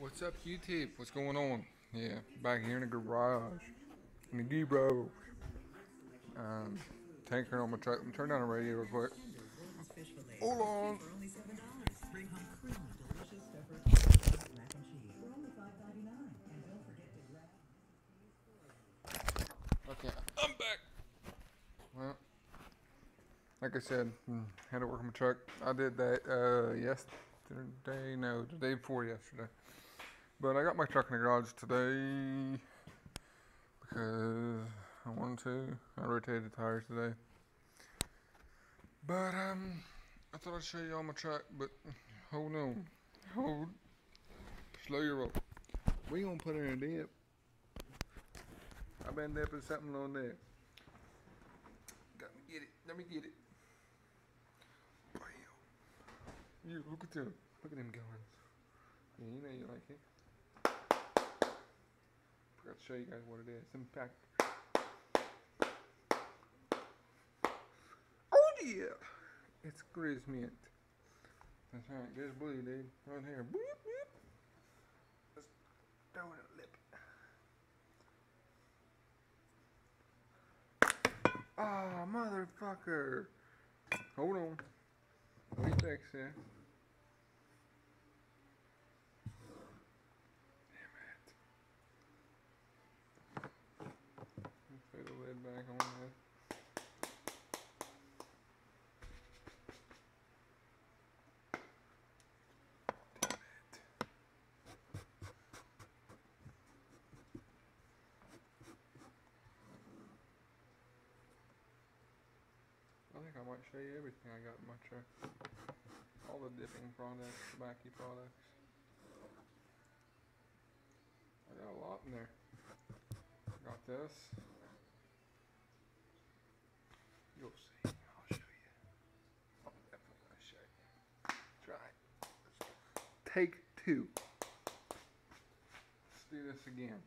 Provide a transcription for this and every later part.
What's up, YouTube? What's going on? Yeah, back here in the garage, in the G-Bro. Um, Tankering on my truck. I'm turning down the radio real quick. Hold on. Okay, I'm back. Well, like I said, had to work on my truck. I did that yesterday. No, the day before yesterday. But I got my truck in the garage today because I wanted to. I rotated the tires today. But I thought I'd show you all my truck, but hold on. Hold. Slow your roll. We gonna put in a dip. I've been dipping something on there. Got me get it. Let me get it. You look at them. Look at them guns. Yeah, you know you like it. Forgot to show you guys what it is. Some pack. Oh yeah! It's Grizz Mint. That's right, Grizz Blue, dude. Right here. Boop, boop. Let's throw it a lip. Ah, oh, motherfucker. Hold on. Let me fix this. Put the lid back on this. I think I might show you everything I got in my truck. All the dipping products, tobacco products. I got a lot in there. Got this. You'll see. I'll show you. I'm definitely going to show you. Try it. Take two. Let's do this again.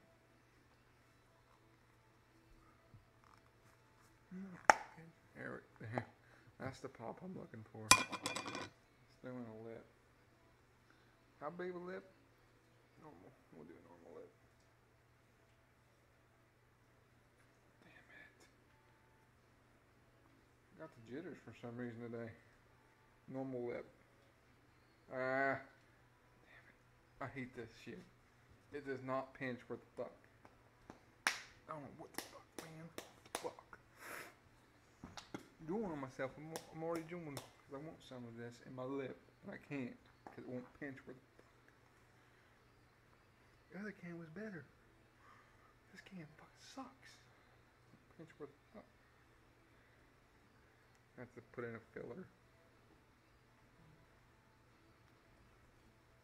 There. That's the pop I'm looking for. It's doing a lip. How big of a lip? Normal. We'll do a normal lip. Damn it. Got the jitters for some reason today. Normal lip. Damn it. I hate this shit. It does not pinch worth the fuck. I don't know what the fuck, man. Fuck. Doing on myself. I'm already doing because I want some of this in my lip, and I can't because it won't pinch where the fuck. The other can was better. This can fucking sucks. Pinch where the fuck. I have to put in a filler.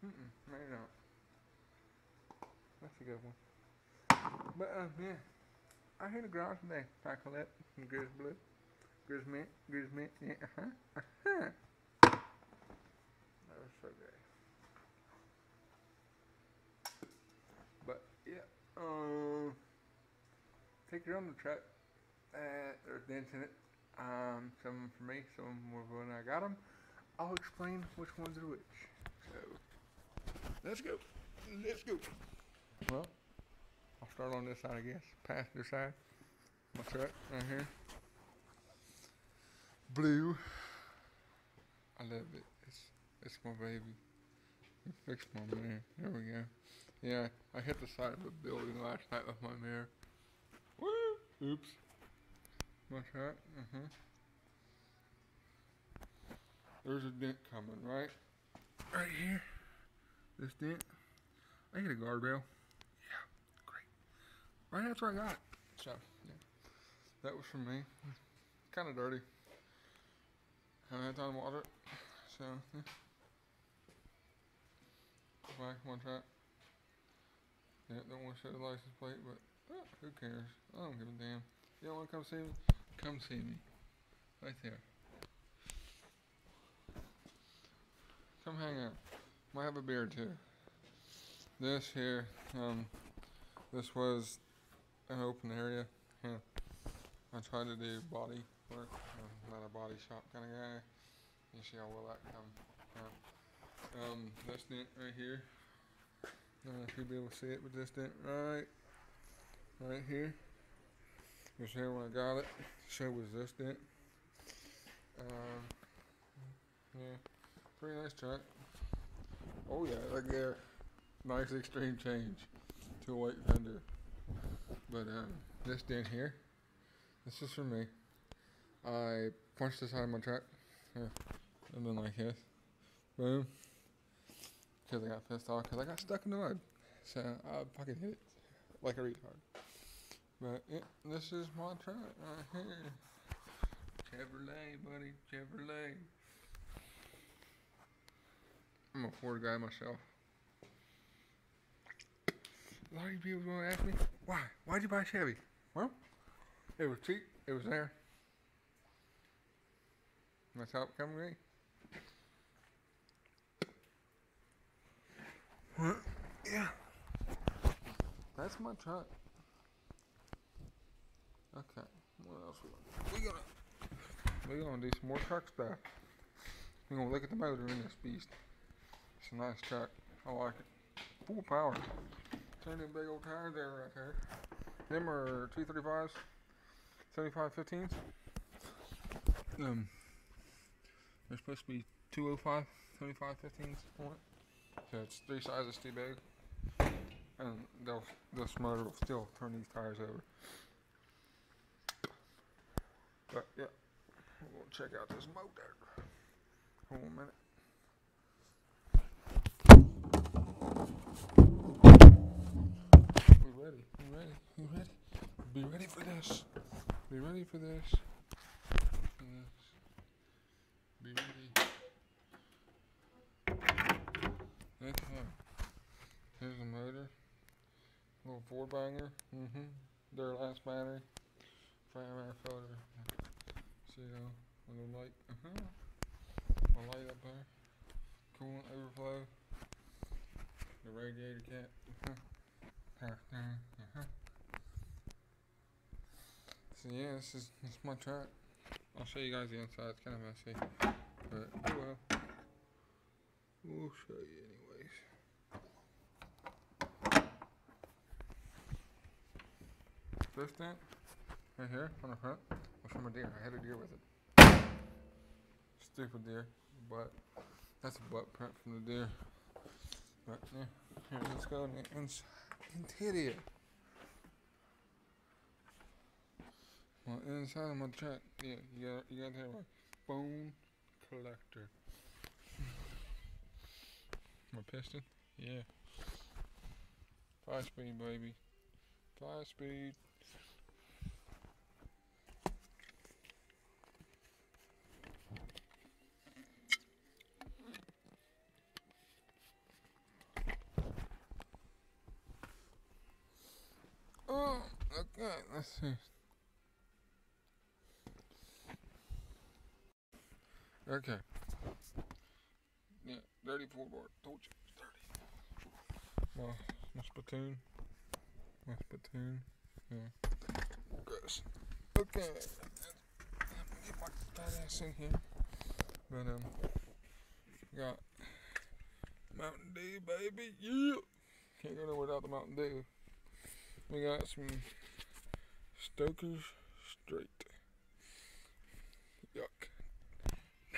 Maybe not. That's a good one. But yeah, I hit the garage today. Pack a lip, Grizz Blue. Grizz Mint, yeah, That was so good. But yeah, take your own truck. There's dents in it. Some for me, some more when I got them. I'll explain which ones are which. So let's go. Let's go. Well, I'll start on this side, I guess. Passenger side. My truck right here. Blue. I love it. It's my baby. Fixed my mirror. There we go. Yeah, I hit the side of a building last night with my mirror. Woo! Oops. My truck. There's a dent coming, right? Right here. This dent. I hit a guardrail. Yeah, great. Right after I got it. So, yeah. That was from me. Kind of dirty. Haven't had time to water it. So, yeah. Back one track. Yeah, don't want to show the license plate, but who cares? I don't give a damn. You don't want to come see me? Come see me. Right there. Come hang out. Might have a beer too. This here, this was an open area. Yeah. I tried to do body work. I'm not a body shop kind of guy. You see how well that come. This dent right here. I don't know if you'll be able to see it with this dent right here. It was here when I got it. So was this dent. Yeah, pretty nice truck. Oh yeah, look there. Nice extreme change to a white fender. But this dent here, this is for me. I punched the side of my truck. Yeah, and then like this. Boom. Because I got pissed off because I got stuck in the mud. So I fucking hit it like a retard. But yeah, this is my truck right here. Chevrolet, buddy. Chevrolet. I'm a Ford guy myself. A lot of people gonna ask me, why? Why'd you buy a Chevy? Well, it was cheap. It was there. That's how it come to me. Well, yeah. That's my truck. Okay. What else we're gonna do some more truck stuff. We're gonna look at the motor in this beast. It's a nice truck. I like it. Full power. Turn them big old tires there right there. Them are 235s, 75/15s. They're supposed to be 205, 75/15s on it. So it's 3 sizes too big. And this motor will still turn these tires over. But yeah, we'll check out this motor. Hold on a minute. We ready? You ready? You ready? Be ready for this. Be ready for this. Be ready. Okay. Here's the motor. Little 4-banger. Their last battery. Fire filter. See a little light. A light up there. Coolant overflow. The radiator cap. So yeah, this is my truck. I'll show you guys the inside. It's kind of messy, but oh well. We'll show you anyways. This dent right here on the front was from a deer. I had a deer with it. Stupid deer, but that's a butt print from the deer. But yeah, here, let's go interior. Well, inside of my truck, yeah, you got that right. Bone collector. My piston, yeah. 5-speed, baby. 5-speed. Oh, okay, let's see. Okay. Yeah, dirty floorboard. Told you it's dirty. My spittoon. Yeah. Gross. Okay. Let me get my fat ass in here. But got Mountain Dew, baby. Yeah. Can't go nowhere without the Mountain Dew. We got some Stoker's Straight. Yuck.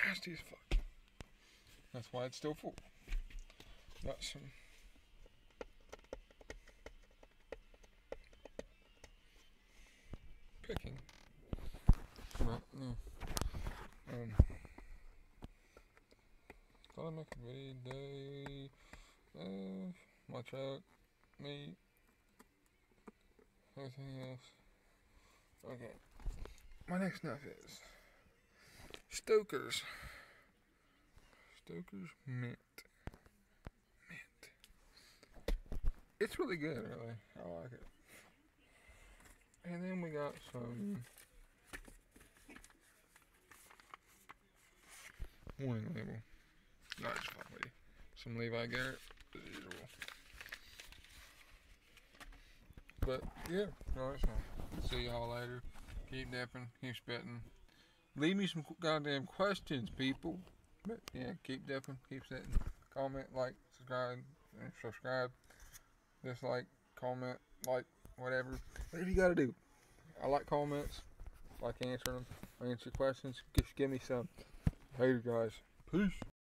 Nasty as fuck. That's why it's still full. Got some picking. But yeah. Gotta make a video. My truck, me, everything else. Okay. My next stuff is Stoker's Mint. It's really good, really. I like it. And then we got some warning label. Not just fucking with you. Some Levi Garrett, as usual. But yeah, no, it's fine. See y'all later. Keep dipping, keep spitting. Leave me some goddamn questions, people. But yeah, keep dipping, keep sitting. Comment, like, subscribe, and subscribe. dislike, comment, like, whatever. Whatever you gotta do. I like comments. I like answering them. I answer questions. Just give me some. Later, guys. Peace.